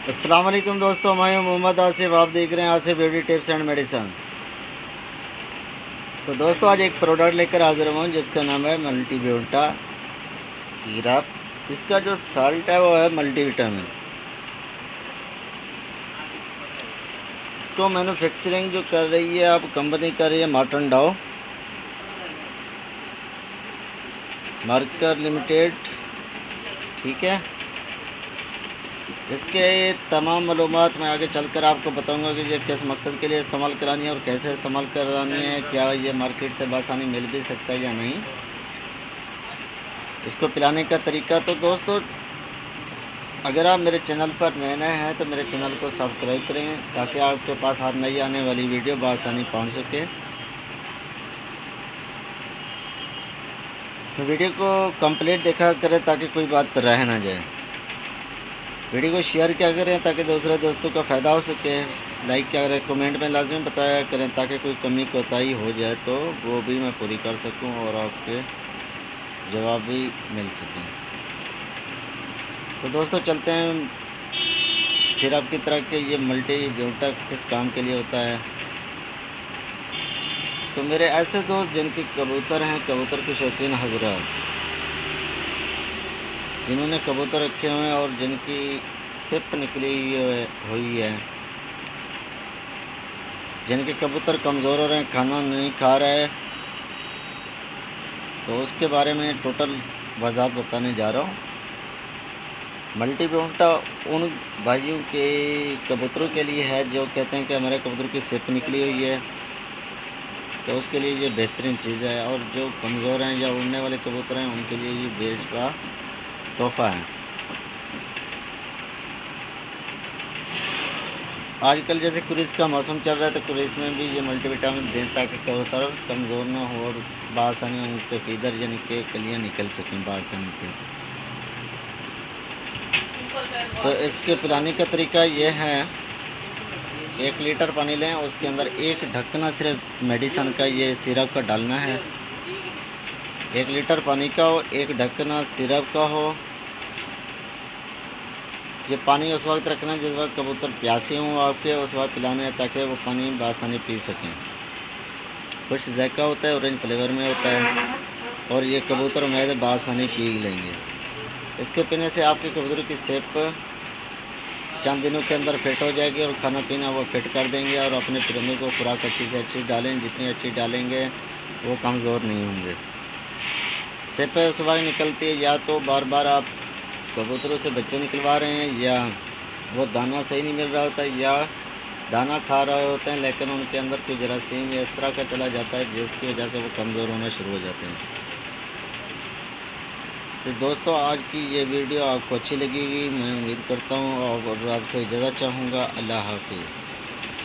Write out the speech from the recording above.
अस्सलाम वालेकुम दोस्तों, मैं मोहम्मद आसिफ। आप देख रहे हैं Asif beauty tips and medicine. तो दोस्तों आज एक प्रोडक्ट लेकर हाजिर हूँ जिसका नाम है मल्टी ब्यूटा सिरप। इसका जो साल्ट है वो है मल्टीविटामिन। इसको मैन्युफैक्चरिंग जो कर रही है अब कंपनी कर रही है मार्टन डाउ मार्कर लिमिटेड, ठीक है। इसके तमाम मालूमात मैं आगे चलकर आपको बताऊंगा कि ये किस मकसद के लिए इस्तेमाल करानी है और कैसे इस्तेमाल करानी है, क्या ये मार्केट से बआसानी मिल भी सकता है या नहीं। इसको पिलाने का तरीका, तो दोस्तों अगर आप मेरे चैनल पर नए हैं तो मेरे चैनल को सब्सक्राइब करें ताकि आपके पास हर नई आने वाली वीडियो बआसानी पहुँच सके। तो वीडियो को कंप्लीट देखा करें ताकि कोई बात रह ना जाए। वीडियो को शेयर क्या करें ताकि दूसरे दोस्तों का फ़ायदा हो सके। लाइक क्या करें, कमेंट में लाजमी बताया करें ताकि कोई कमी कोताही हो जाए तो वो भी मैं पूरी कर सकूं और आपके जवाब भी मिल सकें। तो दोस्तों चलते हैं सिरप की तरह के। ये मल्टी ब्यूटा किस काम के लिए होता है। तो मेरे ऐसे दोस्त जिनके कबूतर हैं, कबूतर के शौकीन हजरात जिन्होंने कबूतर रखे हुए हैं और जिनकी सिप निकली हुई है, जिनके कबूतर कमज़ोर हो रहे हैं, खाना नहीं खा रहे, तो उसके बारे में टोटल वजाहत बताने जा रहा हूँ। मल्टी ब्यूटा उन भाइयों के कबूतरों के लिए है जो कहते हैं कि हमारे कबूतर की सिप निकली हुई है, तो उसके लिए ये बेहतरीन चीज़ है। और जो कमज़ोर हैं या उड़ने वाले कबूतर हैं उनके लिए ये बेस्ट का तोहफ़ा है। आजकल जैसे क्रूज़ का मौसम चल रहा है तो क्रूज़ में भी ये मल्टीविटामिन दें ताकि कबूतर कमज़ोर ना हो और बआसानी उनके फीदर यानी कि कलियाँ निकल सकें बआसानी से। तो इसके पिलाने का तरीका ये है, 1 लीटर पानी लें, उसके अंदर एक ढक्कना सिर्फ मेडिसन का ये सिरप का डालना है। 1 लीटर पानी का हो, 1 ढक्कना सिरप का हो। ये पानी उस वक्त रखना जिस वक्त कबूतर प्यासे हों आपके, उस वक्त पिलाना है ताकि वो पानी बआसानी पी सकें। कुछ जायका होता है, ऑरेंज फ्लेवर में होता है और ये कबूतर मैदे बआसानी पी लेंगे। इसके पीने से आपके कबूतर की सेप चंद दिनों के अंदर फिट हो जाएगी और खाना पीना वो फिट कर देंगे। और अपने परिंदों को खुराक अच्छी से अच्छी डालें, जितनी अच्छी डालेंगे वो कमज़ोर नहीं होंगे। सेप उस वक्त निकलती है या तो बार बार आप कबूतरों से बच्चे निकलवा रहे हैं, या वो दाना सही नहीं मिल रहा होता, या दाना खा रहे होते हैं लेकिन उनके अंदर कोई जरासीम या इस तरह का चला जाता है जिसकी वजह से वो कमज़ोर होना शुरू हो जाते हैं। तो दोस्तों आज की ये वीडियो आपको अच्छी लगी हुई मैं उम्मीद करता हूँ और आपसे इजाज़त चाहूँगा। अल्लाह हाफिज़।